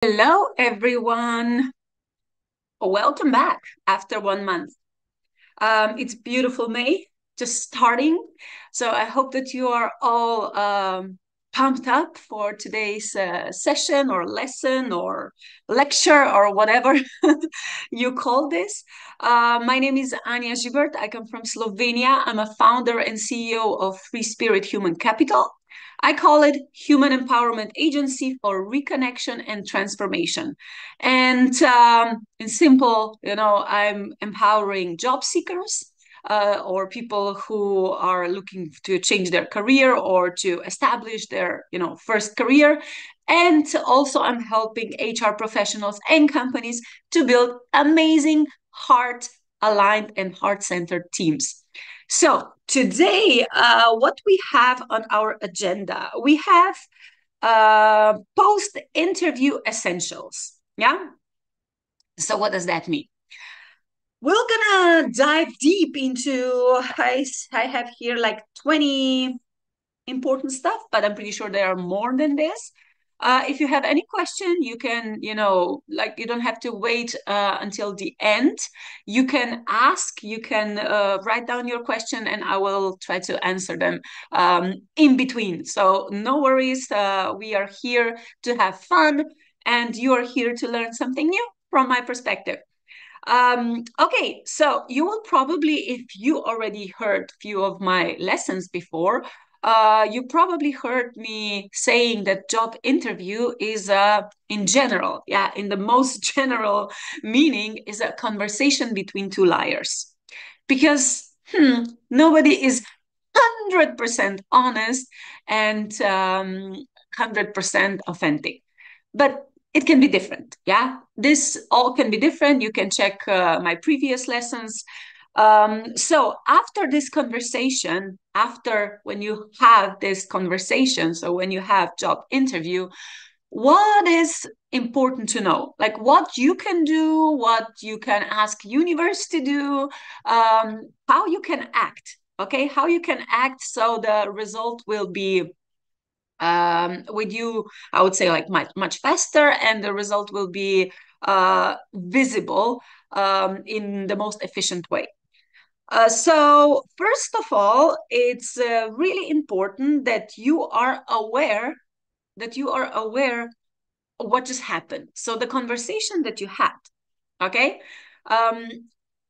Hello, everyone. Welcome back after 1 month. It's beautiful May, just starting. So I hope that you are all pumped up for today's session or lesson or lecture or whatever you call this. My name is Anja Žibert. I come from Slovenia. I'm a founder and CEO of Free Spirit Human Capital. I call it Human Empowerment Agency for Reconnection and Transformation. And in simple, I'm empowering job seekers or people who are looking to change their career or to establish their, first career. And also, I'm helping HR professionals and companies to build amazing heart aligned and heart centered teams. So today, what we have on our agenda, we have post-interview essentials. Yeah. So what does that mean? We're gonna dive deep into, I have here like 20 important stuff, but I'm pretty sure there are more than this. If you have any question, you can, you don't have to wait until the end. You can ask, you can write down your question, and I will try to answer them in between. So no worries. We are here to have fun, and you are here to learn something new from my perspective. Okay, so you will probably, if you already heard a few of my lessons before, you probably heard me saying that job interview is in general, yeah, in the most general meaning, is a conversation between two liars. Because nobody is 100% honest and 100% authentic. But it can be different. Yeah, this all can be different. You can check my previous lessons. So after this conversation, after when you have this conversation, so when you have job interview, what is important to know, like what you can do, what you can ask universe to do, how you can act, okay, how you can act so the result will be with you, I would say, like much faster, and the result will be visible in the most efficient way. So first of all, it's really important that you are aware what just happened. So the conversation that you had, okay? Um,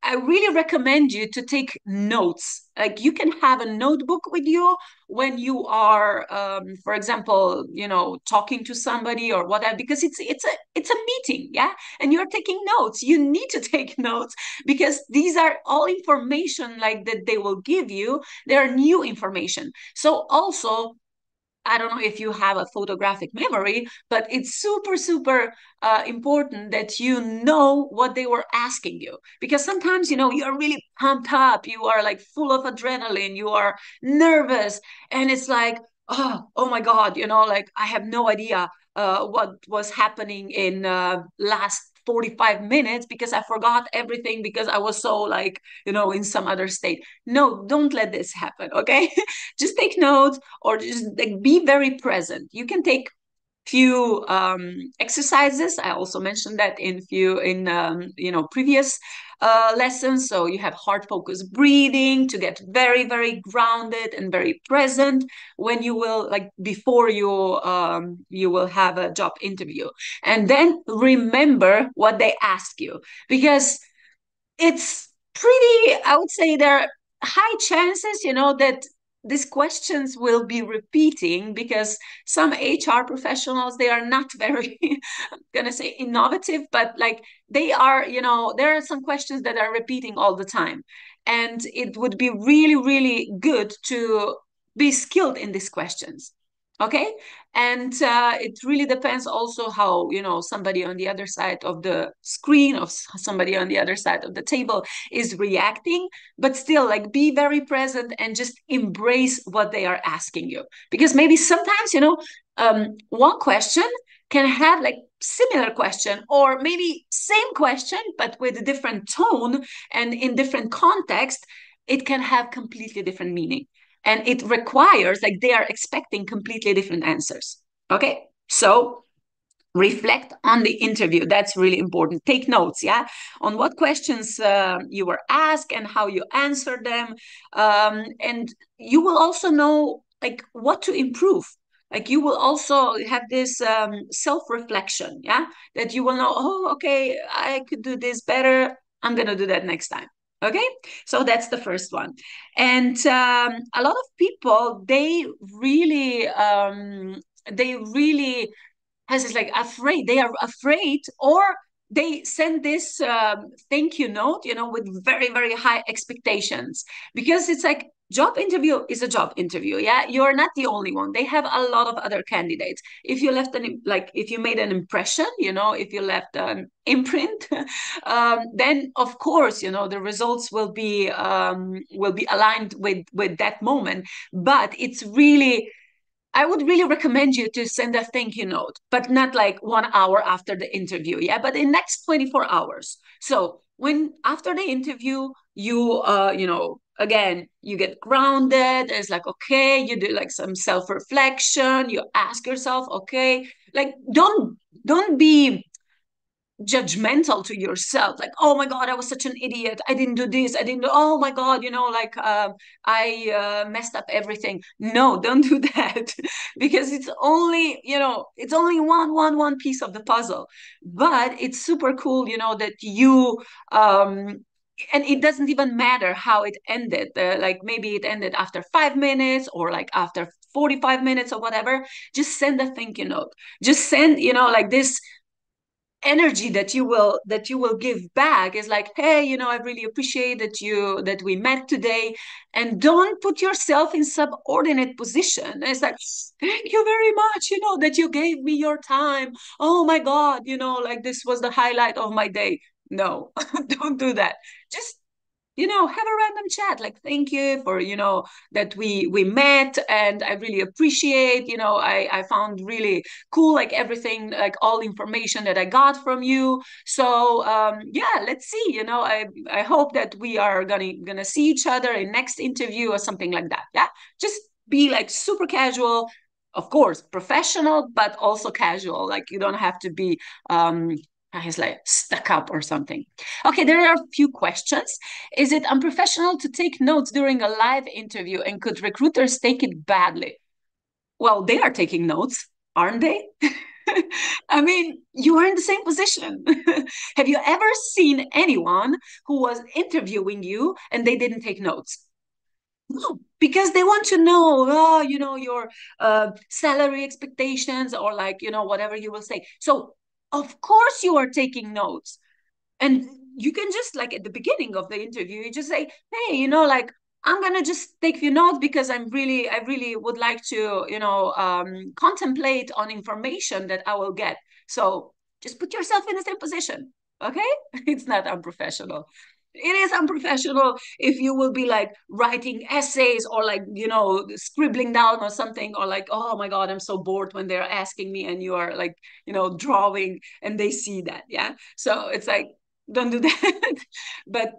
I really recommend you to take notes. Like you can have a notebook with you when you are, for example, talking to somebody or whatever, because it's a meeting, yeah, and you're taking notes. You need to take notes because these are all information like that they will give you. They are new information. So also I don't know if you have a photographic memory, but it's super, super important that you know what they were asking you. Because sometimes, you're really pumped up, you are like full of adrenaline, you are nervous, and it's like, oh my God, like I have no idea what was happening in last 45 minutes because I forgot everything because I was so like, in some other state. No, don't let this happen, okay? Just take notes or just like be very present. You can take few exercises. I also mentioned that in previous lessons. So you have heart focused breathing to get very, very grounded and very present when you will, like, before you will have a job interview. And then remember what they ask you, because it's pretty, I would say there are high chances, that these questions will be repeating because some HR professionals, they are not very, I'm gonna say innovative, but like they are, there are some questions that are repeating all the time. And it would be really, really good to be skilled in these questions. Okay. And it really depends also how, somebody on the other side of the screen, of somebody on the other side of the table is reacting. But still, like, be very present and just embrace what they are asking you, because maybe sometimes, one question can have like similar question, or maybe same question but with a different tone and in different context. It can have completely different meaning, and it requires, like, they are expecting completely different answers. Okay, so Reflect on the interview. That's really important. Take notes, yeah, on what questions you were asked and how you answered them. And you will also know like what to improve. Like you will also have this self-reflection, yeah, that you will know, oh, okay, I could do this better. I'm gonna do that next time. Okay, so that's the first one. And a lot of people, they really has is like afraid. They are afraid, or they send this thank you note, with very, very high expectations, because it's like job interview is a job interview. Yeah, you're not the only one. They have a lot of other candidates. If you left if you made an impression, if you left an imprint, then of course, the results will be aligned with that moment. But it's really, I would really recommend you to send a thank you note, but not like 1 hour after the interview. Yeah, but in next 24 hours. So when after the interview, again, you get grounded. It's like, okay, you do like some self-reflection. You ask yourself, okay, like don't be judgmental to yourself, like, oh my god, I was such an idiot, I didn't do this, I didn't do, oh my god, I messed up everything. No, don't do that. Because it's only one piece of the puzzle. But it's super cool, that you and it doesn't even matter how it ended, like maybe it ended after 5 minutes or like after 45 minutes or whatever. Just send a thank you note. Just send, like this energy that you will give back is like, hey, I really appreciate that we met today. And don't put yourself in subordinate position. It's like, thank you very much, that you gave me your time. Oh my god, like this was the highlight of my day. No, don't do that. Just have a random chat, like, thank you for that we met, and I really appreciate, I found really cool, like everything, like all information that I got from you. So yeah, let's see, I hope that we are gonna see each other in next interview or something like that. Yeah, just be like super casual, of course professional, but also casual. Like you don't have to be he's like stuck up or something. Okay, there are a few questions. Is it unprofessional to take notes during a live interview, and could recruiters take it badly? Well, they are taking notes, aren't they? I mean, you are in the same position. Have you ever seen anyone who was interviewing you and they didn't take notes? No, because they want to know, your salary expectations, or like, whatever you will say. So, of course, you are taking notes. And you can just like at the beginning of the interview, you just say, hey, like, I'm gonna just take few notes because I really would like to, contemplate on information that I will get. So just put yourself in the same position. Okay. It's not unprofessional. It is unprofessional if you will be like writing essays, or like, scribbling down or something, or like, oh my god, I'm so bored when they're asking me, and you are like, drawing, and they see that. Yeah, so it's like, don't do that. But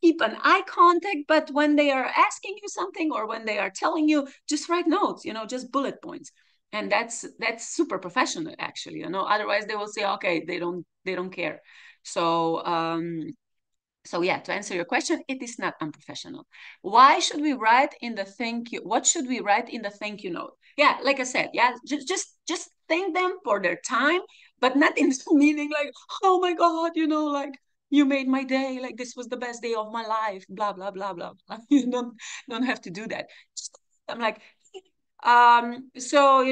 keep an eye contact. But when they are asking you something, or when they are telling you, just write notes, just bullet points. And that's super professional, actually. Otherwise they will say, okay, they don't care. So yeah, to answer your question, it is not unprofessional. Why should we write in the thank you? What should we write in the thank you note? Yeah, like I said, yeah, just thank them for their time, but not in the meaning like, oh my god, like, you made my day, like this was the best day of my life, blah blah blah blah blah. You don't have to do that. I'm like, so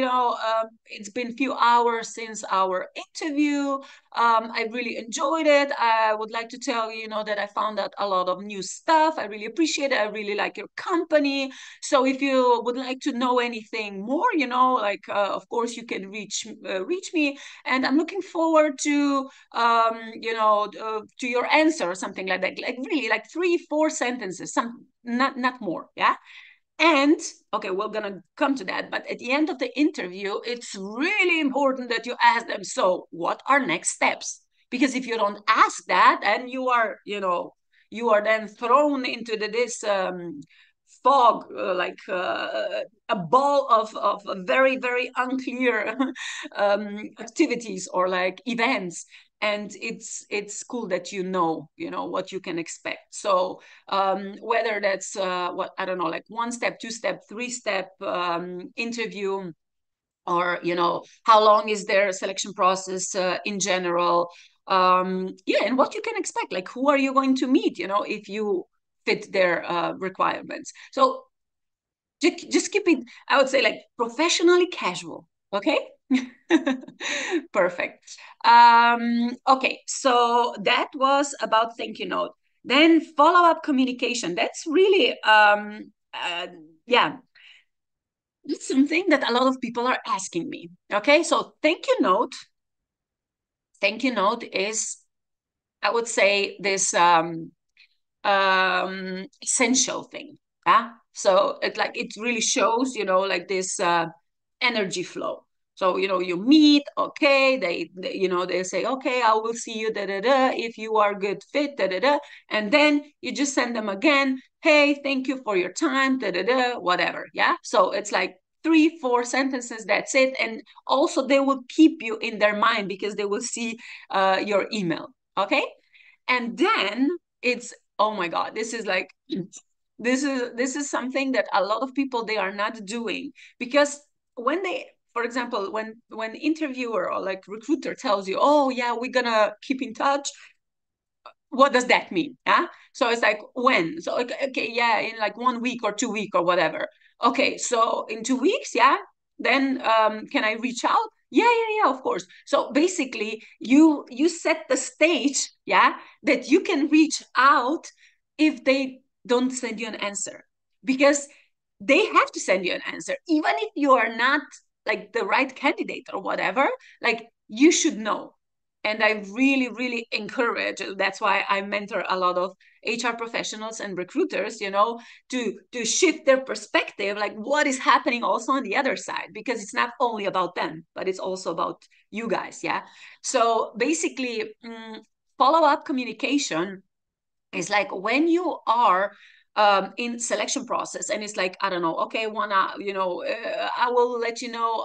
it's been a few hours since our interview. I really enjoyed it. I would like to tell you, that I found out a lot of new stuff. I really appreciate it. I really like your company. So if you would like to know anything more, like, of course you can reach me, and I'm looking forward to to your answer or something like that. Like really, like 3-4 sentences, some not more. Yeah. And okay, we're gonna come to that. But at the end of the interview, it's really important that you ask them, so what are next steps? Because if you don't ask that, and you are then thrown into this fog, like a ball of very, very unclear activities or like events. And it's cool that you know what you can expect. So whether that's what I don't know, like 1 step, 2 step, 3 step interview, or how long is their selection process in general, yeah, and what you can expect, like who are you going to meet, if you fit their requirements. So just keep it, I would say, like professionally casual. Okay. Perfect. Okay, so that was about thank you note. Then follow-up communication, that's really yeah, it's something that a lot of people are asking me. Okay, so thank you note is, I would say, this essential thing. Yeah. So it really shows, like this energy flow. So, you meet, okay, they say, okay, I will see you, da da da, if you are good fit, da da da. And then you just send them again, hey, thank you for your time, da da da, whatever. Yeah. So it's like 3, 4 sentences, that's it. And also they will keep you in their mind because they will see your email. Okay. And then it's, oh my God, this is like, this is something that a lot of people, they are not doing. Because when they, for example, when interviewer or like recruiter tells you, oh yeah, we're gonna keep in touch, what does that mean? Yeah. So it's like, when? So okay, yeah, in like 1 week or 2 week or whatever. Okay, so in 2 weeks, yeah, then can I reach out? Yeah, yeah, yeah, of course. So basically you set the stage, yeah, that you can reach out if they don't send you an answer. Because they have to send you an answer even if you are not like the right candidate or whatever. Like, you should know. And I really, really encourage, that's why I mentor a lot of HR professionals and recruiters, to shift their perspective, like what is happening also on the other side, because it's not only about them, but it's also about you guys. Yeah. So basically, follow-up communication is like when you are in selection process, and it's like, I don't know, okay, I will let you know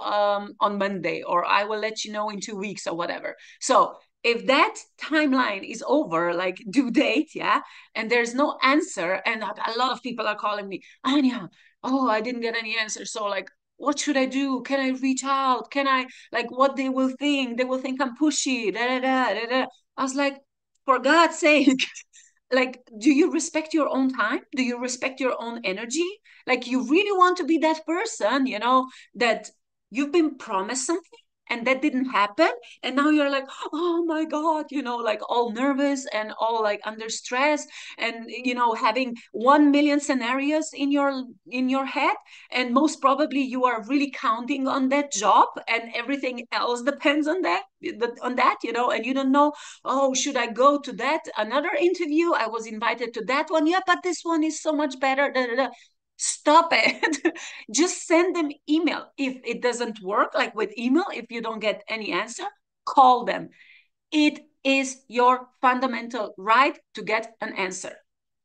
on Monday, or I will let you know in 2 weeks or whatever. So if that timeline is over, like due date, yeah, and there's no answer, and a lot of people are calling me, Anja, oh, I didn't get any answer, so like, what should I do? Can I reach out? Can I, like, what they will think? They will think I'm pushy. Da, da, da, da, da. I was like, for God's sake, like, do you respect your own time? Do you respect your own energy? Like, you really want to be that person, that you've been promised something and that didn't happen, and now you're like, oh my God, like all nervous and all like under stress, and having 1 million scenarios in your head, and most probably you are really counting on that job, and everything else depends on that, and you don't know, oh, should I go to that another interview? I was invited to that one. Yeah, but this one is so much better. Da, da, da. Stop it. Just send them email. If it doesn't work, like with email, if you don't get any answer, call them. It is your fundamental right to get an answer.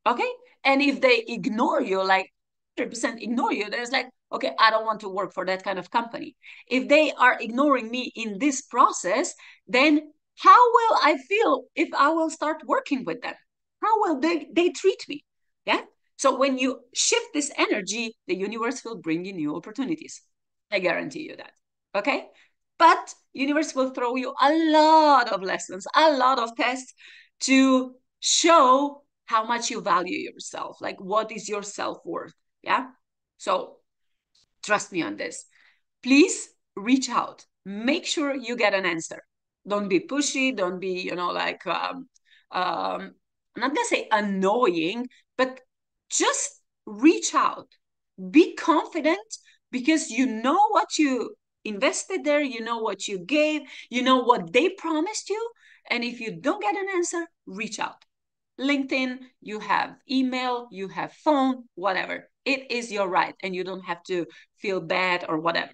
Okay? And if they ignore you, like 100% ignore you, there's like, okay, I don't want to work for that kind of company. If they are ignoring me in this process, then how will I feel if I will start working with them? How will they treat me? Yeah. So when you shift this energy, the universe will bring you new opportunities. I guarantee you that. Okay. But universe will throw you a lot of lessons, a lot of tests to show how much you value yourself. Like, what is your self-worth? Yeah. So trust me on this. Please reach out. Make sure you get an answer. Don't be pushy. Don't be, like, I'm not gonna say annoying, but just reach out. Be confident, because you know what you invested there, you know what you gave, you know what they promised you. And if you don't get an answer, reach out. LinkedIn, you have email, you have phone, whatever. It is your right, and you don't have to feel bad or whatever.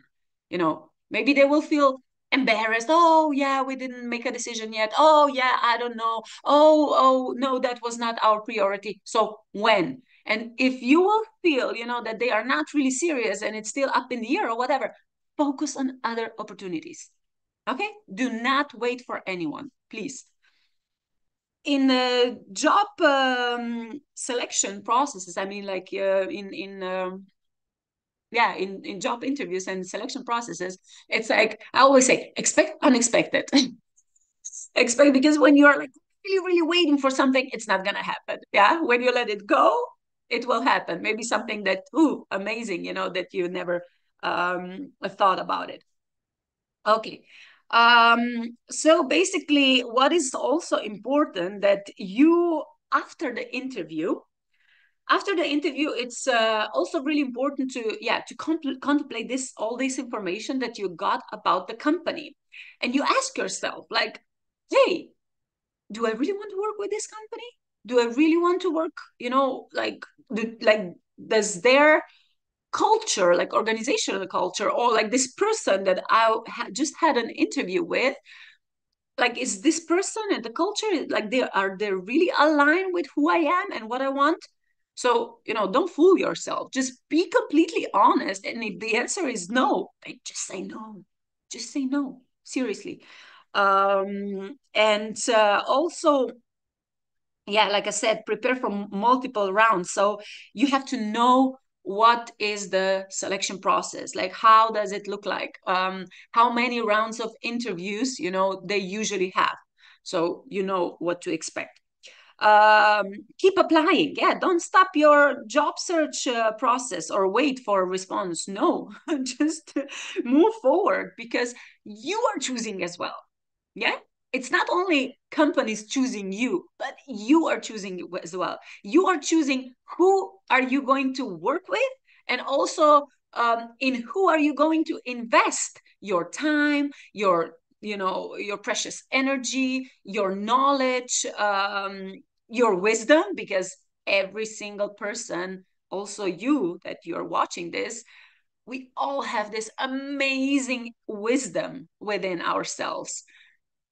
Maybe they will feel embarrassed. Oh, yeah, we didn't make a decision yet. Oh, yeah, I don't know. Oh, no, that was not our priority. So when? And if you will feel, that they are not really serious and it's still up in the air or whatever, focus on other opportunities. Okay? Do not wait for anyone, please. In job selection processes, I mean, like in job interviews and selection processes, it's like I always say, expect unexpected. Expect, because when you're like really, really waiting for something, it's not gonna happen. Yeah, when you let it go, it will happen. Maybe something that amazing, that you never thought about it. Okay. So basically, what is also important that you, after the interview, it's also really important to contemplate all this information that you got about the company, and you ask yourself, like, hey, do I really want to work with this company? Do I really want to work, does their culture, like organizational culture, or like this person that I just had an interview with, like, is this person and the culture, like, they really aligned with who I am and what I want? So, don't fool yourself. Just be completely honest. And if the answer is no, then just say no. Just say no. Seriously. And also, yeah, like I said, prepare for multiple rounds. So you have to know what is the selection process, like how does it look like, how many rounds of interviews they usually have, so you know what to expect. Keep applying. Yeah, don't stop your job search process or wait for a response. No, just move forward, because you are choosing as well. Yeah, it's not only companies choosing you, but you are choosing as well. You are choosing who are you going to work with, and also in who are you going to invest your time, your precious energy, your knowledge, your wisdom, because every single person, also you that you're watching this, we all have this amazing wisdom within ourselves.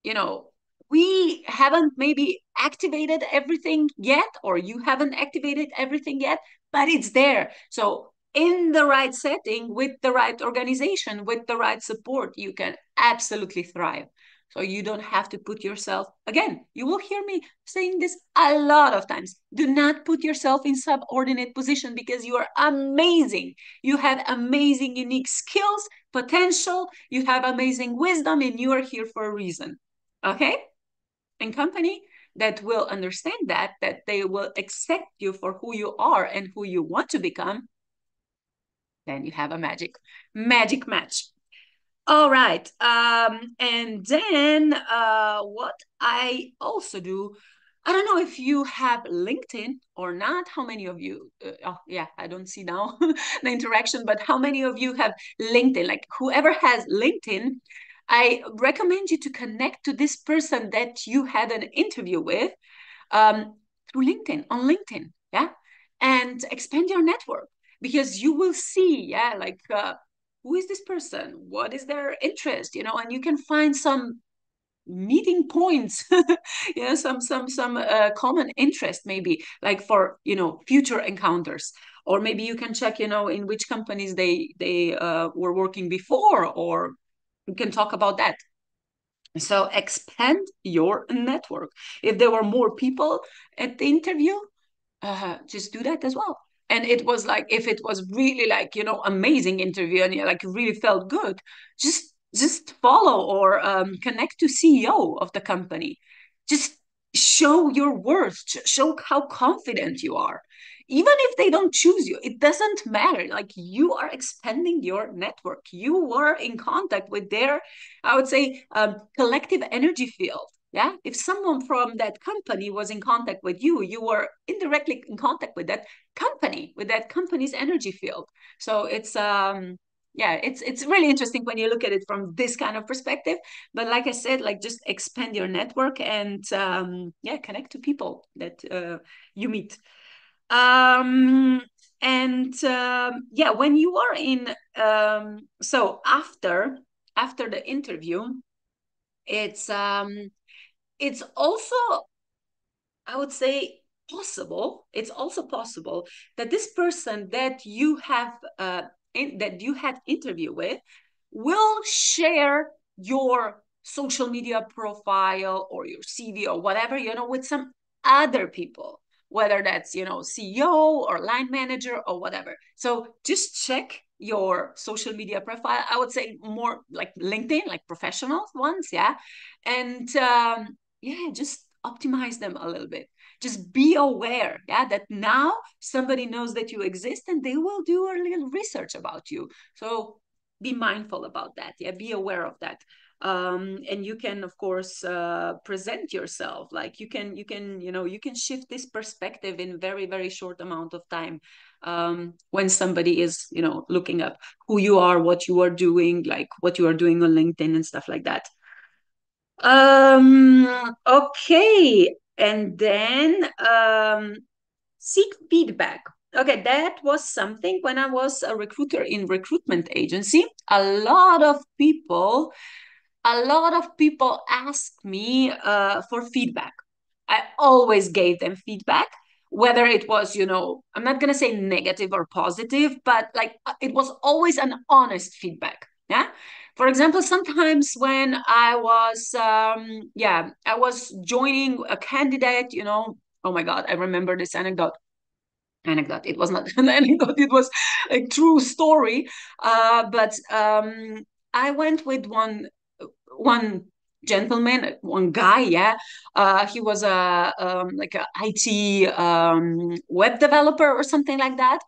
you know we haven't maybe activated everything yet, or you haven't activated everything yet, but it's there. So in the right setting, with the right organization, with the right support, you can absolutely thrive. So you don't have to put yourself, again, you will hear me saying this a lot of times, do not put yourself in subordinate position, because you are amazing. You have amazing unique skills, potential, you have amazing wisdom, and you are here for a reason. Okay? And company that will understand that they will accept you for who you are and who you want to become, then you have a magic match. All right. And then what I also do, I don't know if you have LinkedIn or not. How many of you? Oh, yeah, I don't see now the interaction, but how many of you have LinkedIn? Like, whoever has LinkedIn, I recommend you to connect to this person that you had an interview with, through LinkedIn, on LinkedIn. Yeah. And expand your network, because you will see, yeah, like, who is this person? What is their interest? And you can find some meeting points, some common interest, maybe, like, for future encounters. Or maybe you can check, in which companies they were working before, or we can talk about that. So expand your network. If there were more people at the interview, just do that as well. And it was like, if it was really like, amazing interview, and you like really felt good, just follow, or connect to CEO of the company. Just show your worth, show how confident you are. Even if they don't choose you, it doesn't matter. Like, you are expanding your network. You were in contact with their, I would say, collective energy field. Yeah, if someone from that company was in contact with you, you were indirectly in contact with that company, with that company's energy field. So it's really interesting when you look at it from this kind of perspective. But like I said, like, just expand your network, and connect to people that you meet. um and when you are in, so after the interview, it's also, I would say, it's also possible that this person that you have that you had interview with will share your social media profile or your CV or whatever, with some other people, whether that's, CEO or line manager or whatever. So just check your social media profile. I would say more like LinkedIn, like professional ones. Yeah. And yeah, just optimize them a little bit. Just be aware, yeah, that now somebody knows that you exist and they will do a little research about you. So be mindful about that. Yeah, be aware of that. And you can, of course, present yourself. Like you can shift this perspective in very, very short amount of time. When somebody is, looking up who you are, what you are doing, like what you are doing on LinkedIn and stuff like that. Okay. And then seek feedback. Okay, that was something when I was a recruiter in recruitment agency. A lot of people asked me for feedback. I always gave them feedback, whether it was, I'm not going to say negative or positive, but like it was always an honest feedback. Yeah. For example, sometimes when I was joining a candidate, oh my God, I remember this anecdote. It was not an anecdote, it was a true story. But I went with one gentleman, one guy. Yeah. He was a like a IT web developer or something like that.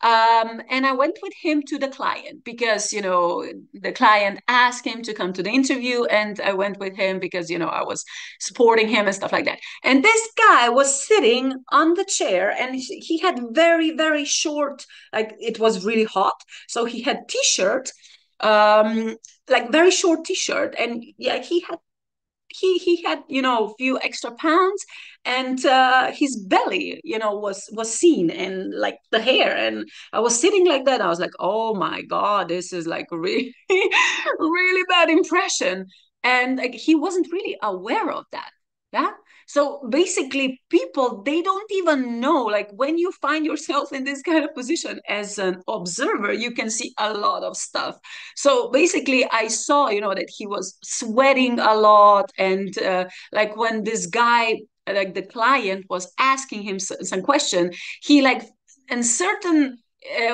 And I went with him to the client because, the client asked him to come to the interview, and I went with him because, I was supporting him and stuff like that. And this guy was sitting on the chair, and he had very, very short, like it was really hot. So he had t-shirt, like very short t-shirt, and yeah, he had a few extra pounds, and his belly was seen, and like the hair. And I was sitting like that. I was like, oh my God, this is like really really bad impression. And like he wasn't really aware of that. Yeah. So basically, people, they don't even know, like when you find yourself in this kind of position as an observer, you can see a lot of stuff. So basically, I saw, that he was sweating a lot. And like when this guy, like the client, was asking him some question, he like, in certain,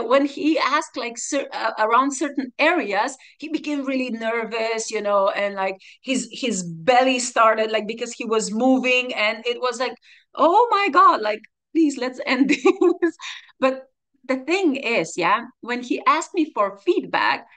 when he asked like around certain areas, he became really nervous, and like his belly started, like, because he was moving, and it was like, oh my God, like, please, let's end this. But the thing is, yeah, when he asked me for feedback,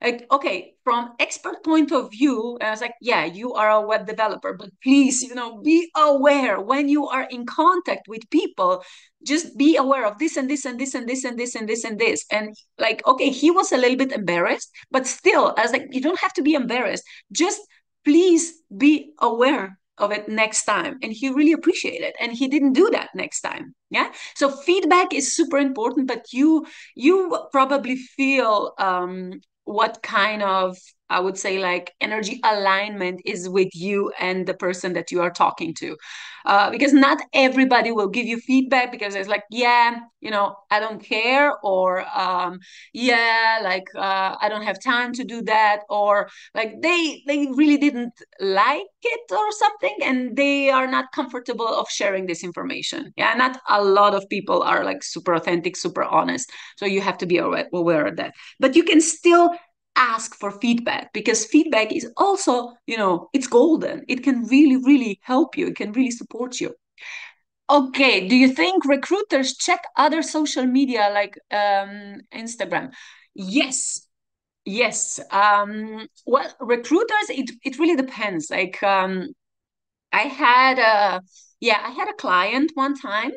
like, okay, from expert point of view, I was like, yeah, you are a web developer, but please, be aware when you are in contact with people. Just be aware of this and this and this and this and this and this and this. And like, okay, he was a little bit embarrassed, but still, I was like, you don't have to be embarrassed. Just please be aware of it next time. And he really appreciated it, and he didn't do that next time. Yeah. So feedback is super important, but you probably feel what kind of, I would say, like energy alignment is with you and the person that you are talking to. Because not everybody will give you feedback because it's like, yeah, I don't care, or yeah, like I don't have time to do that, or like they really didn't like it or something, and they are not comfortable of sharing this information. Yeah, not a lot of people are like super authentic, super honest. So you have to be aware of that. But you can still ask for feedback, because feedback is also, it's golden. It can really, really help you. It can really support you. Okay, do you think recruiters check other social media like Instagram? Yes. Yes. Well, recruiters, it really depends. Like I had a client one time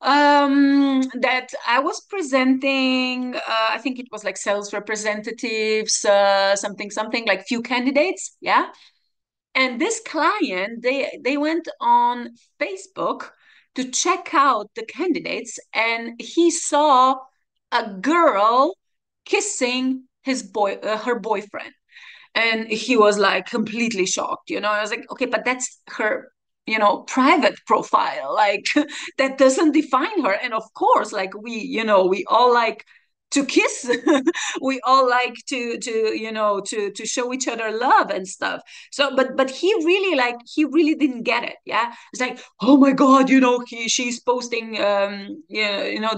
that I was presenting. I think it was like sales representatives, something like few candidates. Yeah. And this client, they went on Facebook to check out the candidates, and he saw a girl kissing her boyfriend, and he was like completely shocked. I was like, okay, but that's her private profile, like that doesn't define her. And of course, like we all like to kiss. We all like to show each other love and stuff. So but he really didn't get it. Yeah, it's like, oh my god, she's posting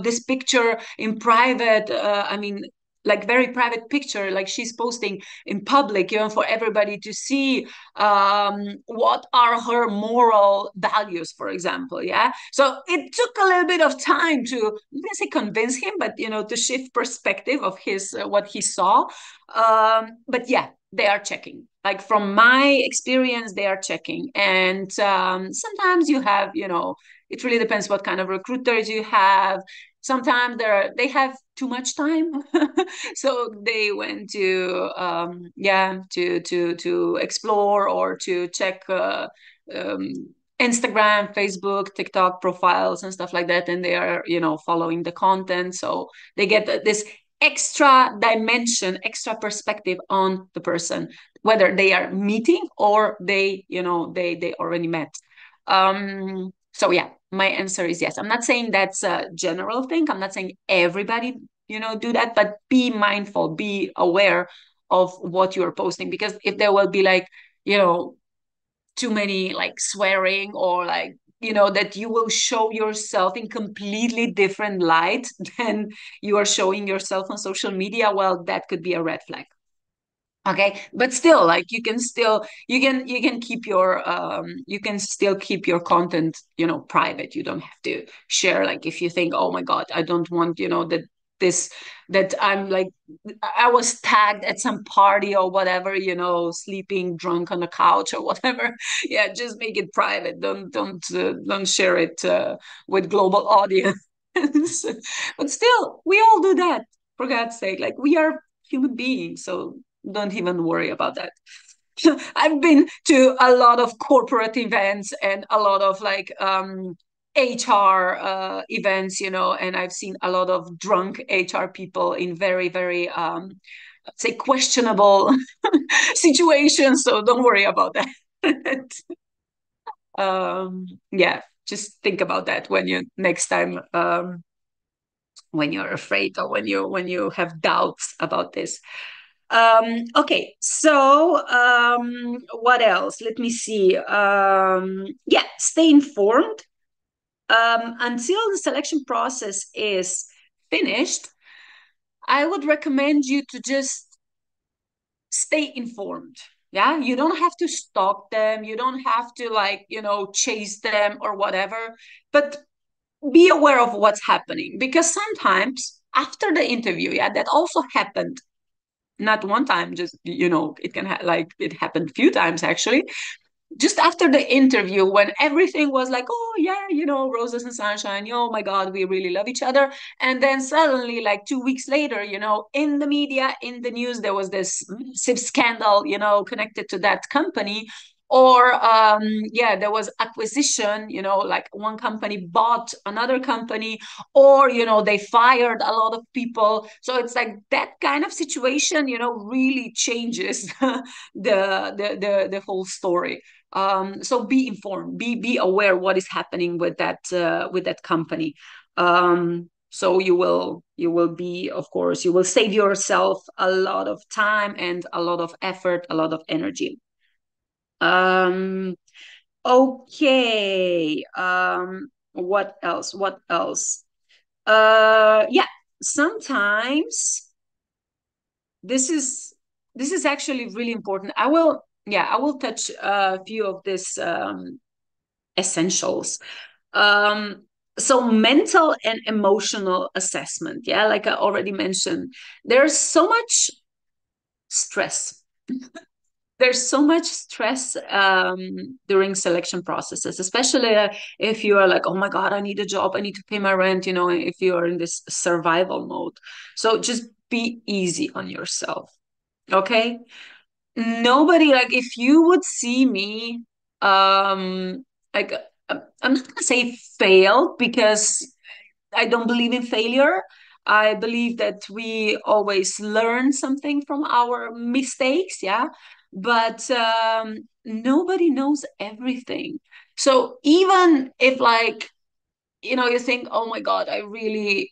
this picture in private. I mean, like very private picture, like she's posting in public, for everybody to see. What are her moral values, for example? Yeah, so it took a little bit of time to, I didn't say convince him, but to shift perspective of his what he saw. But yeah, they are checking. Like from my experience, they are checking. And sometimes you have, it really depends what kind of recruiters you have. Sometimes they have too much time. So they went to to explore or to check um, Instagram, Facebook, TikTok profiles and stuff like that, and they are following the content, so they get this extra dimension, extra perspective on the person, whether they are meeting or they already met. So yeah, my answer is yes. I'm not saying that's a general thing. I'm not saying everybody do that, but be mindful, be aware of what you're posting, because if there will be like you know too many like swearing, or like that you will show yourself in completely different light than you are showing yourself on social media, well, that could be a red flag. Okay, but still, like you can keep your you can still keep your content private. You don't have to share, like if you think, oh my god, I don't want this that I'm like I was tagged at some party or whatever, sleeping drunk on the couch or whatever. Yeah, just make it private. Don't share it with global audience. But still, we all do that, for God's sake. Like, we are human beings, so don't even worry about that. I've been to a lot of corporate events and a lot of like HR events, and I've seen a lot of drunk HR people in very, very, say, questionable situations. So don't worry about that. Yeah, just think about that when you next time, when you're afraid, or when you have doubts about this. Okay, so what else? Let me see. Yeah, stay informed. Until the selection process is finished, I would recommend you to just stay informed. Yeah, you don't have to stalk them. You don't have to like, chase them or whatever, but be aware of what's happening, because sometimes after the interview, yeah, that also happened not one time, just it can like it happened a few times actually. Just after the interview, when everything was like, oh yeah, roses and sunshine, oh my god, we really love each other, and then suddenly, like 2 weeks later, in the media, in the news, there was this massive scandal connected to that company. Or yeah, there was acquisition, like one company bought another company, or they fired a lot of people. So it's like that kind of situation really changes the whole story. So be informed, be aware what is happening with that company. So you will be, of course, you will save yourself a lot of time and a lot of effort, a lot of energy. um okay. What else, yeah, sometimes this is actually really important. I will touch a few of these essentials. um so mental and emotional assessment, yeah, like I already mentioned, there's so much stress. There's so much stress during selection processes, especially if you are like, oh my god, I need a job, I need to pay my rent, if you are in this survival mode. So just be easy on yourself. Okay, nobody, like, if you would see me, like, I'm not gonna say failed, because I don't believe in failure. I believe that we always learn something from our mistakes. Yeah. but nobody knows everything. So even if, like, you think, oh my God, I really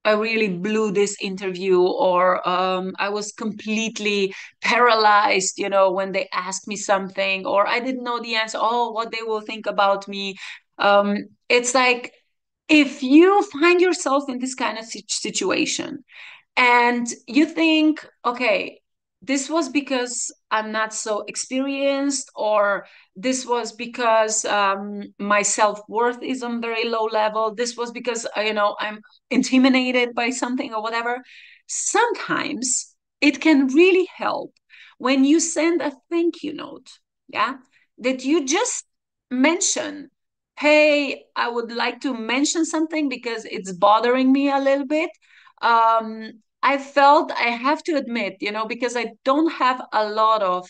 blew this interview, or I was completely paralyzed, when they asked me something, or I didn't know the answer. Oh, what they will think about me. It's like, if you find yourself in this kind of situation, and you think, okay, this was because I'm not so experienced, or this was because my self-worth is on very low level, this was because I'm intimidated by something or whatever. Sometimes it can really help when you send a thank you note, yeah, that you just mention, hey, I would like to mention something because it's bothering me a little bit. I felt, I have to admit, because I don't have a lot of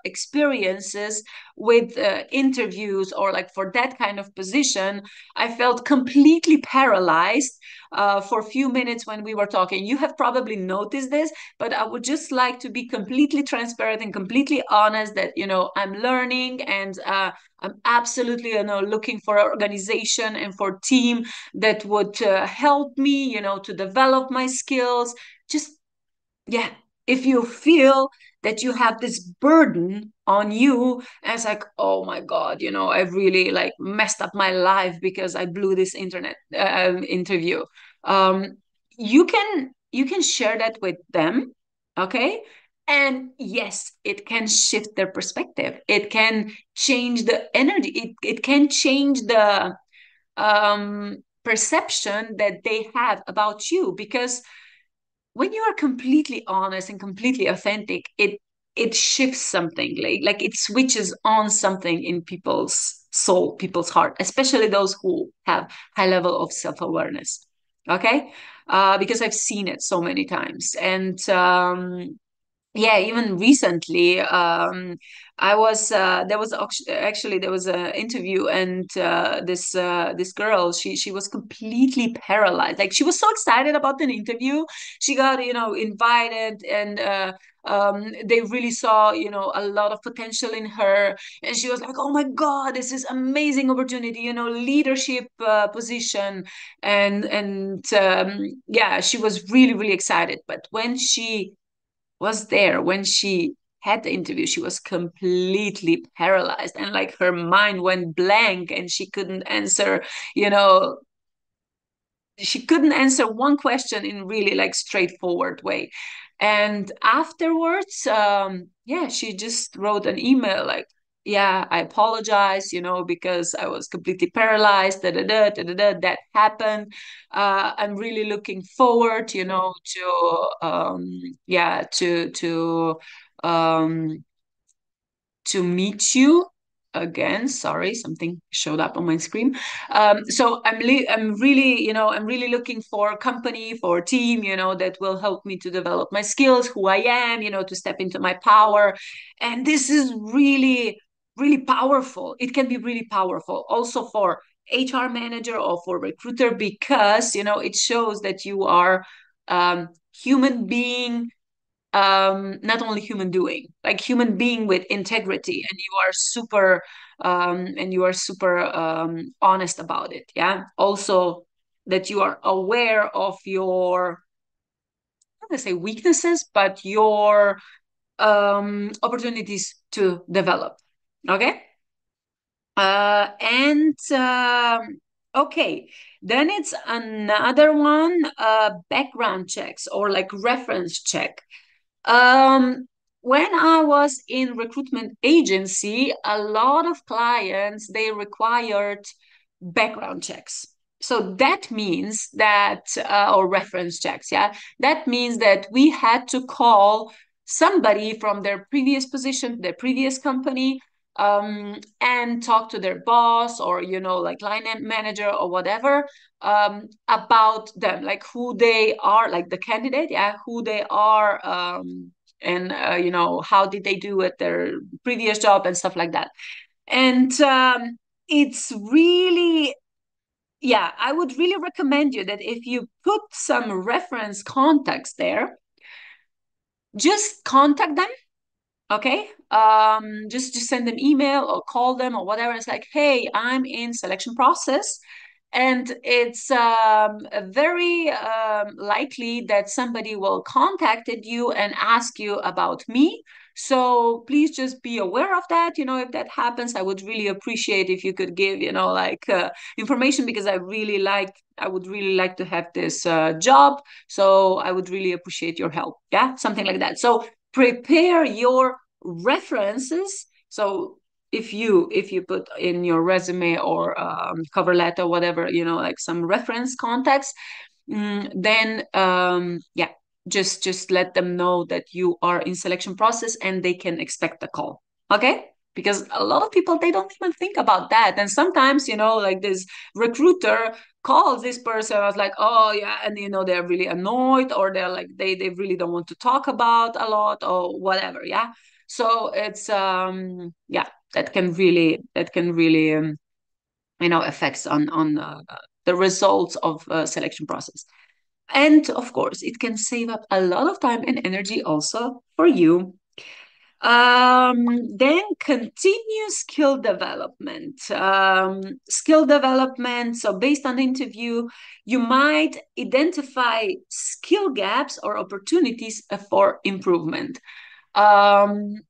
experiences with interviews, or like for that kind of position, I felt completely paralyzed for a few minutes when we were talking. You have probably noticed this, but I would just like to be completely transparent and completely honest that, I'm learning, and I'm absolutely, looking for an organization and for team that would help me, to develop my skills. Just, yeah, if you feel that you have this burden on you, and it's like, oh my God, I've really like messed up my life because I blew this internet interview. Um, you can share that with them, okay? And yes, it can shift their perspective. It can change the energy. It can change the perception that they have about you, because when you are completely honest and completely authentic, it shifts something, like it switches on something in people's soul, people's heart, especially those who have high level of self-awareness. Okay. Because I've seen it so many times. And yeah, even recently, I was there was actually there was an interview, and this girl, she was completely paralyzed. Like, she was so excited about an interview. She got, invited, and they really saw, a lot of potential in her, and she was like, oh my God, this is amazing opportunity, leadership position. And yeah, she was really, really excited. But when she was there, when she had the interview, she was completely paralyzed, and like her mind went blank, and you know she couldn't answer one question in really like straightforward way. And afterwards, yeah, she just wrote an email like, yeah, I apologize, because I was completely paralyzed, da, da, da, da, da, da, that happened. I'm really looking forward, yeah, um to meet you again. Sorry, something showed up on my screen. So I'm really, I'm really looking for a company, for a team, that will help me to develop my skills, who I am, to step into my power. And this is really, really powerful. It can be really powerful also for HR manager or for recruiter, because, it shows that you are human being, not only human doing, like human being with integrity, and you are super honest about it. Yeah, also that you are aware of your, I'm gonna say weaknesses, but your opportunities to develop. Okay. And okay, then it's another one, background checks, or like reference check. um, when I was in recruitment agency, a lot of clients, they required background checks. So that means that, or reference checks, yeah, that means that we had to call somebody from their previous position, their previous company, and talk to their boss, or, like line manager or whatever, about them, like who they are, like the candidate, yeah, who they are, and how did they do at their previous job and stuff like that. And it's really, yeah, I would really recommend you that if you put some reference contacts there, just contact them. Okay. just send them email or call them or whatever. It's like, hey, I'm in selection process, and it's very likely that somebody will contacted you and ask you about me. So please just be aware of that. If that happens, I would really appreciate if you could give, like information, because I would really like to have this job. So I would really appreciate your help. Yeah, something like that. So prepare your references. So if you put in your resume or cover letter, whatever, like some reference contacts, then yeah, just let them know that you are in selection process and they can expect a call. Okay, because a lot of people, they don't even think about that. And sometimes, like this recruiter calls this person, I was like, oh yeah, and they're really annoyed, or they're like, they really don't want to talk about a lot or whatever. Yeah, so it's yeah, that can really affects on the results of selection process. And of course, it can save up a lot of time and energy also for you. Then continue skill development. Skill development. So based on the interview, you might identify skill gaps or opportunities for improvement.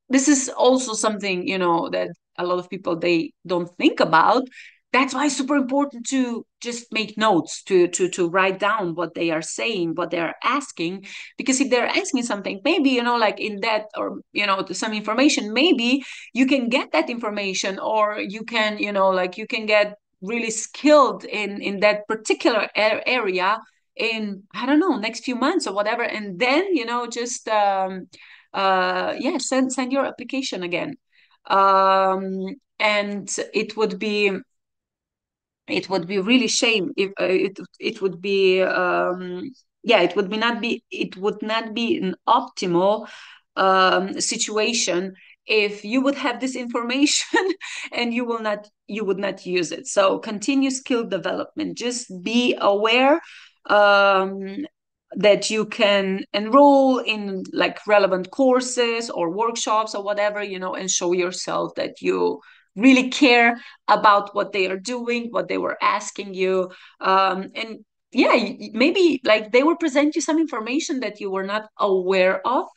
This is also something, that a lot of people, they don't think about. That's why it's super important to just make notes, to write down what they are saying, what they are asking. Because if they're asking something, maybe, like in that, or to some information, maybe you can get that information, or you can, like you can get really skilled in that particular area in, I don't know, next few months or whatever. And then, just yeah, send your application again. And it would be really shame if it would be yeah, it would not be an optimal situation if you would have this information and you would not use it. So continue skill development. Just be aware um, that you can enroll in like relevant courses or workshops or whatever, and show yourself that you really care about what they are doing, what they were asking you. And yeah, maybe like they will present you some information that you were not aware of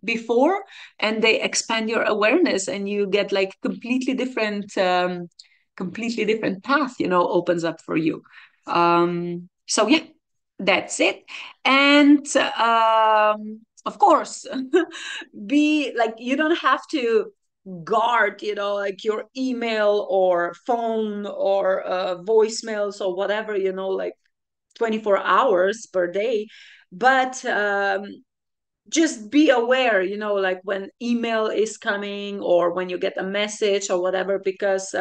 before, and they expand your awareness, and you get like completely different path, opens up for you. So yeah, that's it. And of course, be like, you don't have to guard, like your email or phone or voicemails or whatever, like 24 hours per day. But just be aware, like when email is coming or when you get a message or whatever, because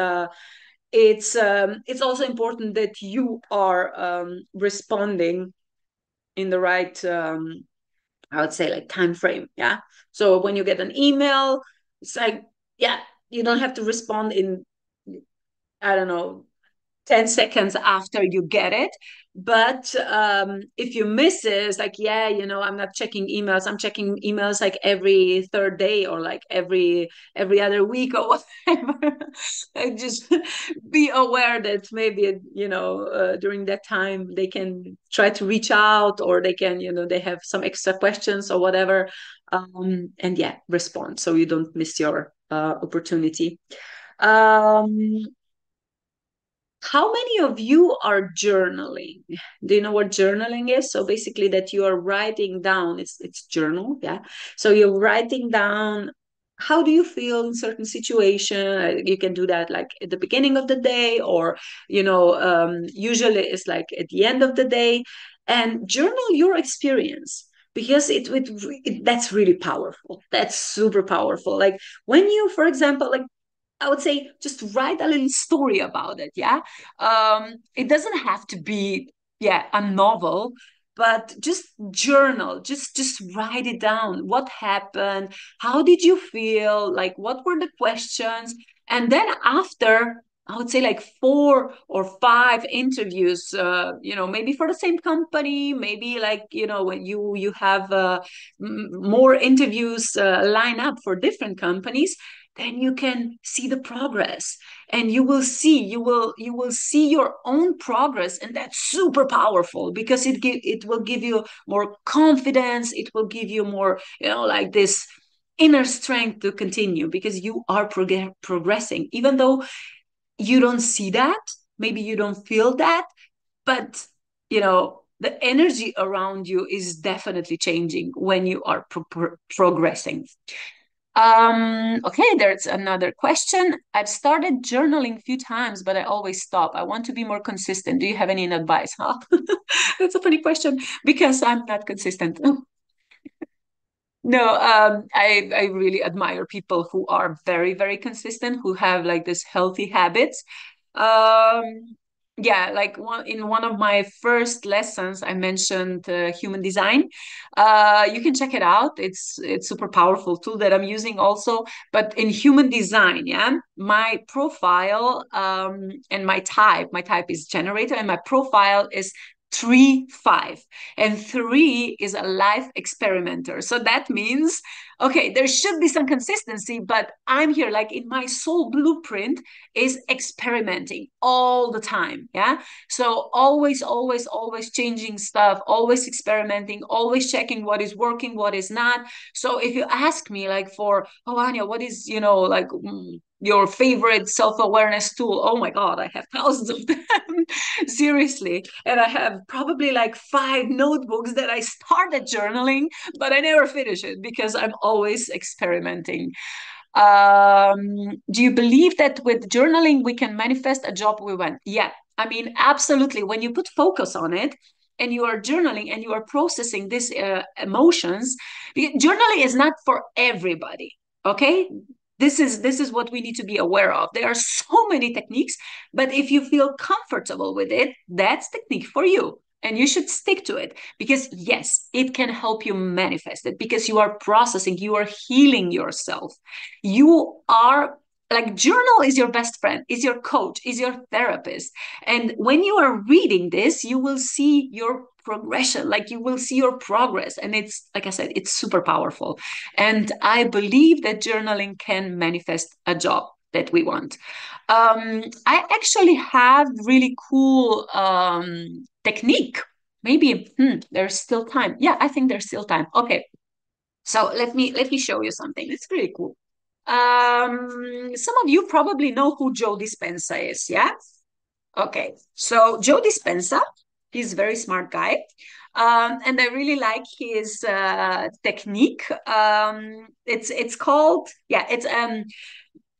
it's also important that you are responding in the right I would say like time frame. Yeah. So when you get an email, it's like, yeah, you don't have to respond in, I don't know, 10 seconds after you get it. But if you miss it, it's like, yeah, I'm not checking emails. I'm checking emails like every third day, or like every other week or whatever. Like, just be aware that maybe, during that time they can try to reach out, or they can, they have some extra questions or whatever. And yeah, respond so you don't miss your opportunity. Um, how many of you are journaling? Do you know what journaling is? So basically that you are writing down, it's journal, yeah. So you're writing down how do you feel in certain situation. You can do that like at the beginning of the day, or usually it's like at the end of the day, and journal your experience, because that's really powerful. That's super powerful. Like when you, for example, like I would say just write a little story about it. Yeah. It doesn't have to be, yeah, a novel, but just journal, just write it down. What happened? How did you feel? Like, what were the questions? And then after, I would say like 4 or 5 interviews, maybe for the same company, maybe like, when you have more interviews line up for different companies, then you can see the progress, and you will see your own progress, and that's super powerful because it will give you more confidence. It will give you more, like this inner strength to continue, because you are progressing, even though you don't see that, maybe you don't feel that, but the energy around you is definitely changing when you are progressing. Okay, there's another question. I've started journaling a few times, but I always stop. I want to be more consistent. Do you have any advice? Huh? That's a funny question because I'm not consistent. No, I really admire people who are very, very consistent, who have like this healthy habits. Um, yeah, like in one of my first lessons, I mentioned human design. You can check it out. It's super powerful tool that I'm using also. But in human design, yeah, my profile and my type is generator, and my profile is 3-5, and 3 is a life experimenter. So that means, okay, there should be some consistency, but I'm here, like in my soul blueprint is experimenting all the time. Yeah. So always, always, always changing stuff, always experimenting, always checking what is working, what is not. So if you ask me like for, oh, Anja, what is, like your favorite self-awareness tool? Oh my God, I have thousands of them. Seriously. And I have probably like 5 notebooks that I started journaling, but I never finish it because I'm always experimenting. Do you believe that with journaling we can manifest a job we want? Yeah, I mean, absolutely. When you put focus on it and you are journaling and you are processing these emotions, journaling is not for everybody. Okay, this is what we need to be aware of. There are so many techniques, but if you feel comfortable with it, that's technique for you, and you should stick to it, because yes, it can help you manifest it, because you are processing, you are healing yourself. You are like, journal is your best friend, is your coach, is your therapist. And when you are reading this, you will see your progression, like you will see your progress. And it's, like I said, it's super powerful. And I believe that journaling can manifest a job that we want. I actually have really cool technique. Maybe there's still time. Yeah, I think there's still time. Okay, so let me show you something. It's really cool. Some of you probably know who Joe Dispenza is, yeah? Okay, so Joe Dispenza, he's a very smart guy. And I really like his technique. It's called, yeah, it's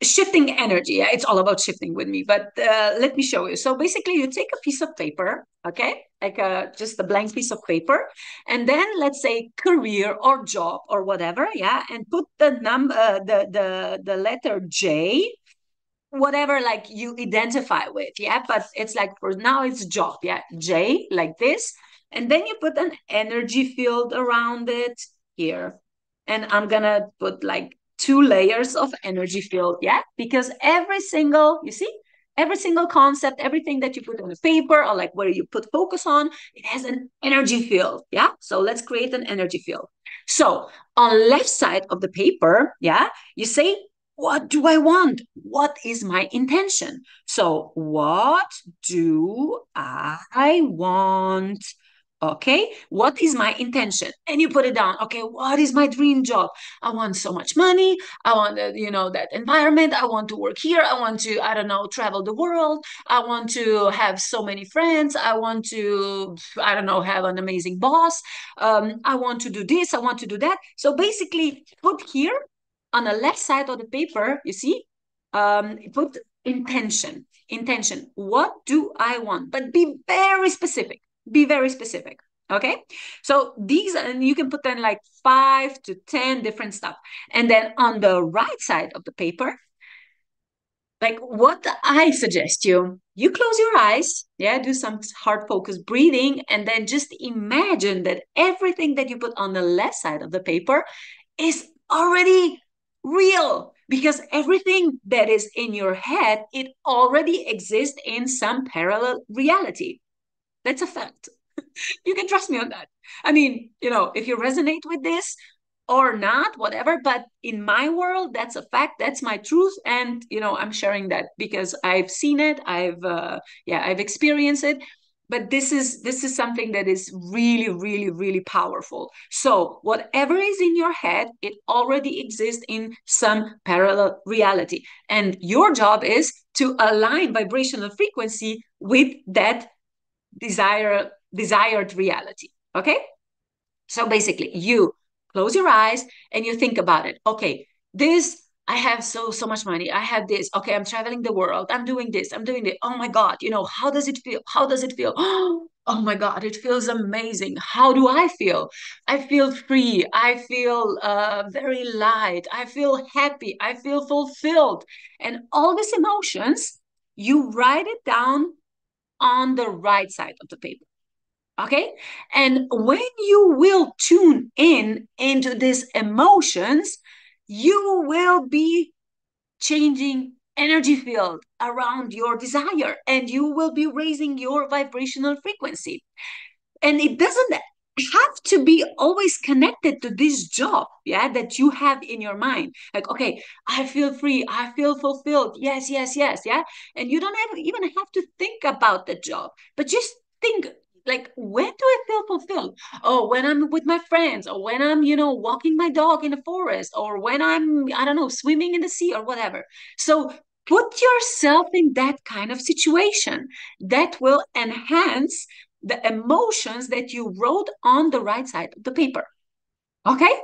shifting energy. Yeah, it's all about shifting with me, but let me show you. So basically you take a piece of paper, okay, like just a blank piece of paper, and then let's say career or job or whatever, yeah, and put the number the letter J, whatever like you identify with, yeah, but it's like for now it's job, yeah, J, like this. And then you put an energy field around it here, and I'm gonna put like 2 layers of energy field, yeah, because every single, you see, every single concept, everything that you put on the paper or like where you put focus on, it has an energy field, yeah. So let's create an energy field. So on left side of the paper, yeah, you say, what do I want? What is my intention? So, what do I want? Okay, what is my intention? And you put it down. Okay, what is my dream job? I want so much money. I want, that environment. I want to work here. I want to, I don't know, travel the world. I want to have so many friends. I want to, I don't know, have an amazing boss. I want to do this. I want to do that. So basically, put here on the left side of the paper, you see, put intention. Intention. What do I want? But be very specific. Be very specific. Okay. So these, and you can put then like 5 to 10 different stuff. And then on the right side of the paper, like what I suggest you close your eyes, yeah, do some hard focus breathing, and then just imagine that everything that you put on the left side of the paper is already real, because everything that is in your head, it already exists in some parallel reality. That's a fact. You can trust me on that. I mean, if you resonate with this or not, whatever, but in my world, that's a fact. That's my truth. And, I'm sharing that because I've seen it. I've experienced it. But this is something that is really, really, really powerful. So whatever is in your head, it already exists in some parallel reality. And your job is to align vibrational frequency with that desired reality. Okay. So basically, you close your eyes and you think about it. Okay, this, I have so much money. I have this. Okay, I'm traveling the world. I'm doing this. I'm doing it. Oh my God, how does it feel? How does it feel? Oh my God, it feels amazing. How do I feel? I feel free. I feel very light. I feel happy. I feel fulfilled. And all these emotions, you write it down on the right side of the paper. Okay. And when you will tune in into these emotions, you will be changing energy field around your desire, and you will be raising your vibrational frequency. And it doesn't have to be always connected to this job, yeah, that you have in your mind. Like, okay, I feel free, I feel fulfilled, yes, yes, yes, yeah. And you don't even have to think about the job, but just think, like, when do I feel fulfilled? Oh, when I'm with my friends, or when I'm walking my dog in the forest, or when I'm, I don't know, swimming in the sea, or whatever. So put yourself in that kind of situation. That will enhance the emotions that you wrote on the right side of the paper. Okay.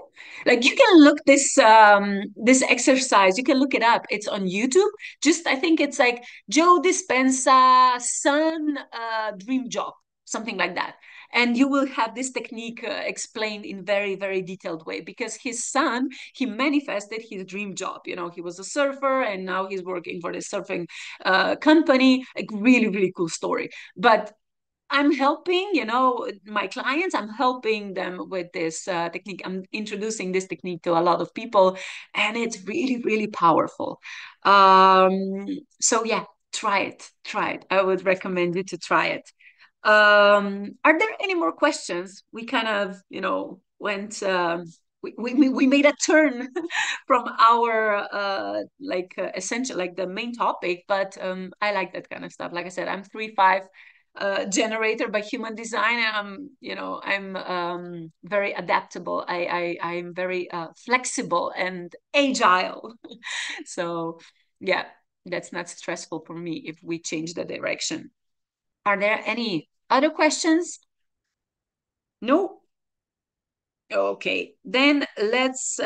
Like, you can look this exercise, you can look it up. It's on YouTube. Just, I think it's like Joe Dispenza son dream job, something like that. And you will have this technique explained in very, very detailed way, because his son, he manifested his dream job. He was a surfer, and now he's working for this surfing company. Like, really, really cool story. But I'm helping, my clients, I'm helping them with this technique. I'm introducing this technique to a lot of people, and it's really, really powerful. So yeah, try it. I would recommend you to try it. Are there any more questions? We kind of, went, we made a turn from our essential, like the main topic, but I like that kind of stuff. Like I said, I'm 3-5 generator by human design. I'm very adaptable. I'm very flexible and agile. So yeah, that's not stressful for me if we change the direction. Are there any other questions? No. Okay, then let's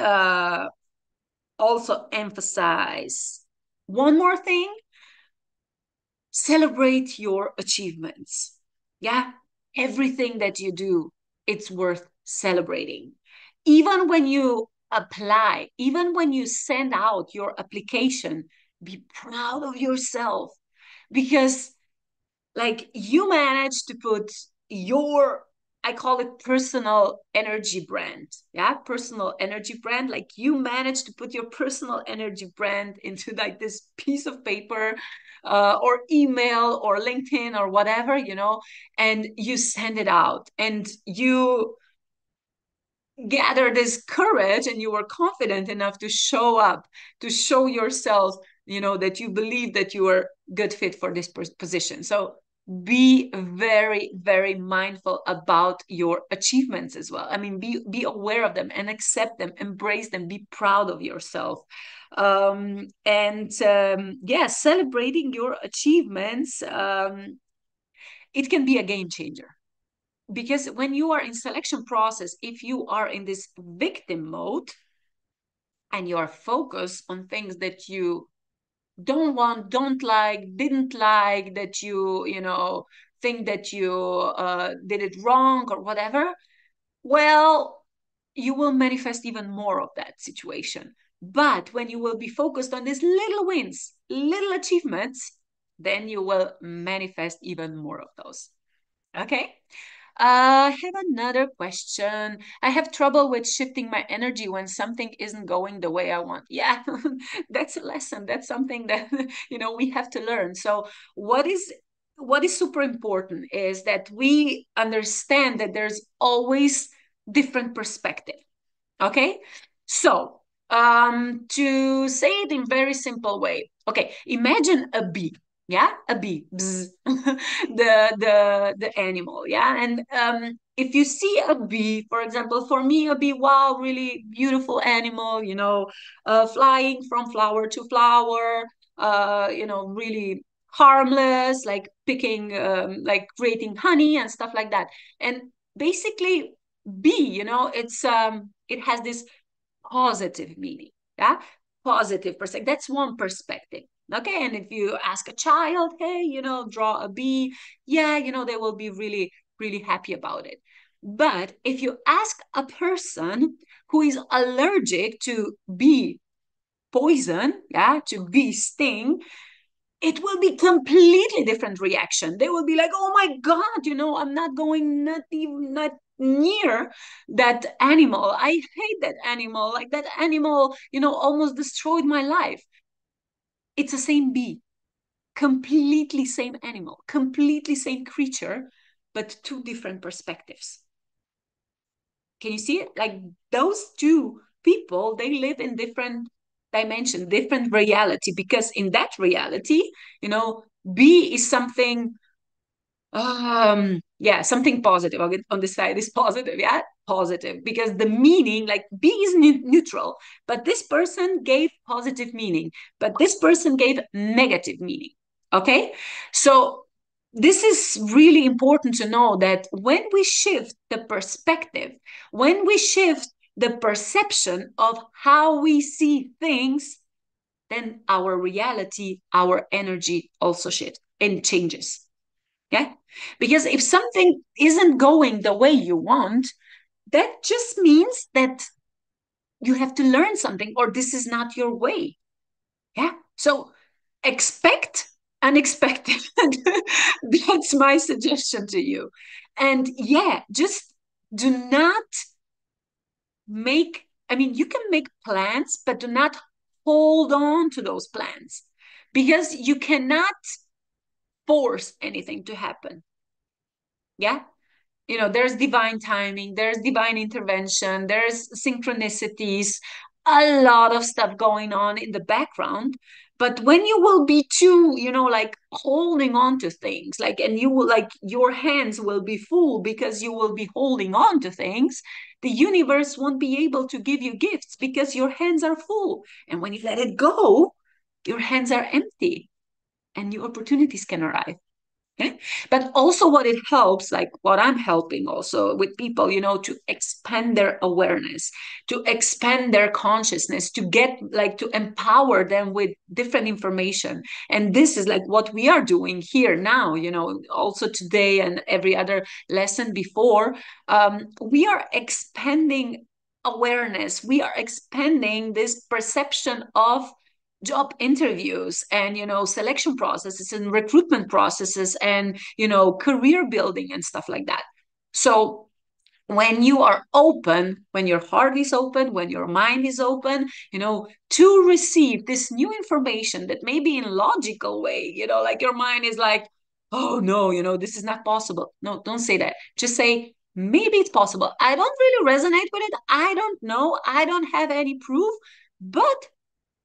also emphasize one more thing. Celebrate your achievements. Yeah, everything that you do, it's worth celebrating. Even when you apply, even when you send out your application, be proud of yourself, because, like, you managed to put your, I call it personal energy brand. Yeah, personal energy brand. Like, you managed to put your personal energy brand into, like, this piece of paper, or email or LinkedIn or whatever, and you send it out, and you gather this courage, and you were confident enough to show up, to show yourself, that you believe that you are good fit for this position. So be very, very mindful about your achievements as well. I mean, be aware of them and accept them, embrace them, be proud of yourself. And yeah, celebrating your achievements, it can be a game changer. Because when you are in selection process, if you are in this victim mode and you are focused on things that you don't want, don't like, didn't like, that you think that you did it wrong or whatever, well, you will manifest even more of that situation. But when you will be focused on these little wins, little achievements, then you will manifest even more of those. Okay. I have another question. I have trouble with shifting my energy when something isn't going the way I want. Yeah, that's a lesson. That's something that we have to learn. So what is super important is that we understand that there's always different perspective. Okay, so to say it in very simple way, okay, imagine a bee. Yeah, a bee. Bzz. The animal. Yeah, and if you see a bee, for example, for me, a bee, wow, really beautiful animal. Flying from flower to flower. Really harmless, like picking, like creating honey and stuff like that. And basically, bee, it has this positive meaning. Yeah, positive perspective. That's one perspective. Okay, and if you ask a child, hey, draw a bee, yeah, they will be really, really happy about it. But if you ask a person who is allergic to bee poison, yeah, to bee sting, it will be completely different reaction. They will be like, oh my god, I'm not going, not even, not near that animal. I hate that animal. Like, that animal, almost destroyed my life. It's the same bee, completely same animal, completely same creature, but two different perspectives. Can you see it? Like, those two people, they live in different dimension, different reality, because in that reality, you know b is something, yeah, something positive. Okay, on this side is positive. Yeah, positive, because the meaning, like, b is neutral, but this person gave positive meaning, but this person gave negative meaning. Okay, so this is really important to know, that when we shift the perspective, when we shift the perception of how we see things, then our reality, our energy also shifts and changes. Yeah. Because if something isn't going the way you want, that just means that you have to learn something, or this is not your way. Yeah. So expect unexpected. That's my suggestion to you. And yeah, just do not make, I mean, you can make plans, but do not hold on to those plans, because you cannot force anything to happen. Yeah. There's divine timing, there's divine intervention, there's synchronicities, a lot of stuff going on in the background. But when you will be too, like, holding on to things, like, and you will, like, your hands will be full because you will be holding on to things, the universe won't be able to give you gifts because your hands are full. And when you let it go, your hands are empty and new opportunities can arrive. Okay. But also, what it helps, like what I'm helping also with people, to expand their awareness, to expand their consciousness, to get, like, to empower them with different information. And this is like what we are doing here now, also today and every other lesson before. We are expanding awareness. We are expanding this perception of job interviews and selection processes and recruitment processes and career building and stuff like that. So when you are open, when your heart is open, when your mind is open, to receive this new information that may be in logical way, like your mind is like, oh no, this is not possible. No, don't say that. Just say, maybe it's possible. I don't really resonate with it. I don't know. I don't have any proof, but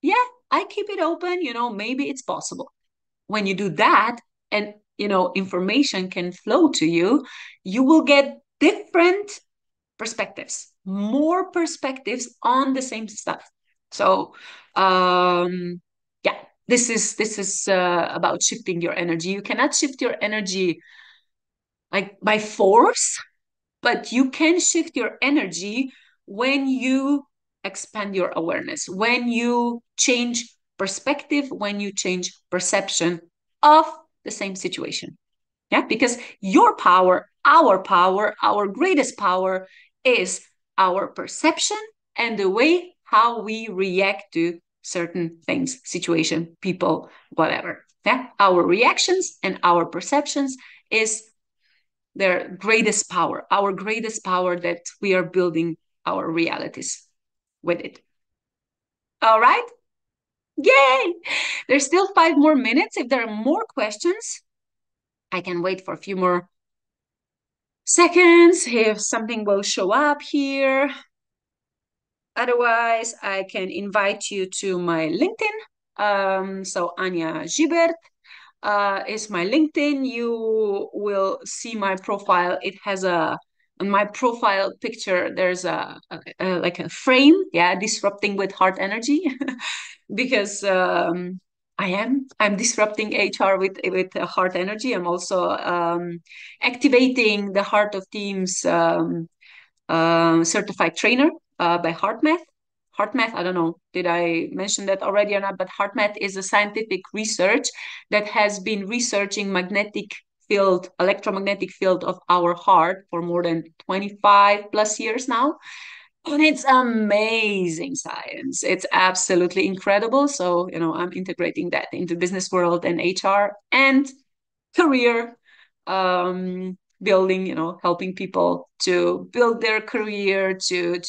yeah, I keep it open, maybe it's possible. When you do that, and information can flow to you, you will get different perspectives, more perspectives on the same stuff. So yeah, this is about shifting your energy. You cannot shift your energy like by force, but you can shift your energy when you expand your awareness, when you change perspective, when you change perception of the same situation. Yeah, because your power, our greatest power is our perception and the way how we react to certain things, situation, people, whatever. Yeah, our reactions and our perceptions is their greatest power, our greatest power that we are building our realities with it. All right. Yay! There's still 5 more minutes. If there are more questions, I can wait for a few more seconds if something will show up here. Otherwise, I can invite you to my LinkedIn. So Anja Žibert is my LinkedIn. You will see my profile. It has on my profile picture, there's like a frame, yeah, disrupting with heart energy, because I'm disrupting HR with heart energy. I'm also activating the Heart of Teams certified trainer by HeartMath. HeartMath, I don't know, did I mention that already or not? But HeartMath is a scientific research that has been researching magnetic field, electromagnetic field of our heart for more than 25 plus years now. And it's amazing science. It's absolutely incredible. So, I'm integrating that into business world and HR and career building, helping people to build their career, to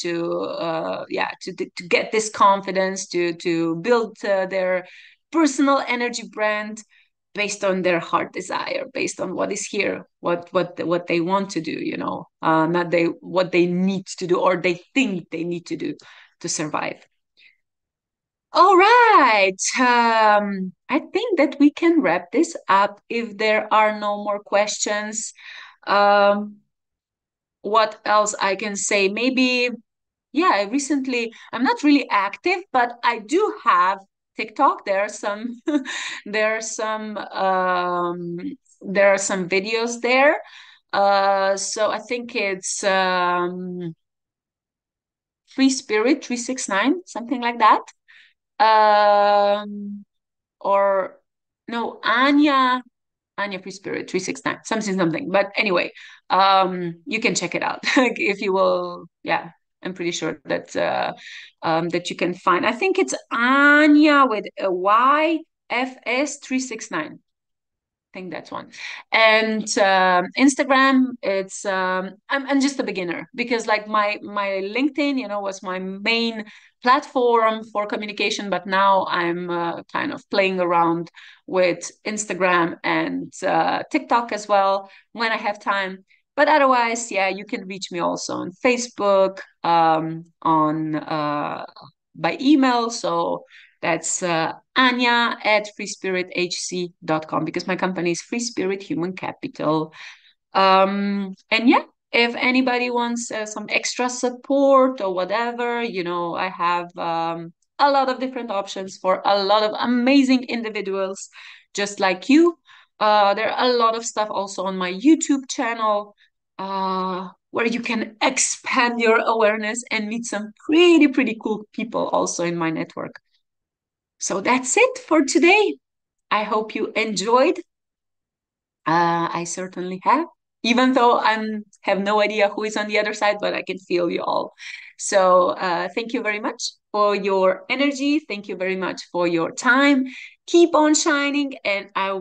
get this confidence, to build their personal energy brand based on their heart desire, based on what is here, what they want to do, not what they need to do or they think they need to do to survive. All right. I think that we can wrap this up if there are no more questions. Um, what else I can say? Maybe, yeah, I'm not really active, but I do have TikTok. There are some, there are some videos there. So I think it's Free Spirit 369, something like that. Um, or no, Anja Free Spirit 369, something. But anyway, you can check it out if you will. Yeah, I'm pretty sure that you can find. I think it's Anja with a YFS 369. Think that's one. And Instagram, it's I'm just a beginner because like my LinkedIn, was my main platform for communication, but now I'm kind of playing around with Instagram and TikTok as well when I have time. But otherwise, yeah, you can reach me also on Facebook, on by email. So that's Anja at freespirithc.com because my company is Free Spirit Human Capital. And yeah, if anybody wants some extra support or whatever, I have a lot of different options for a lot of amazing individuals just like you. There are a lot of stuff also on my YouTube channel where you can expand your awareness and meet some pretty cool people also in my network. So that's it for today. I hope you enjoyed. I certainly have, even though I have no idea who is on the other side, but I can feel you all. So thank you very much for your energy. Thank you very much for your time. Keep on shining, and I will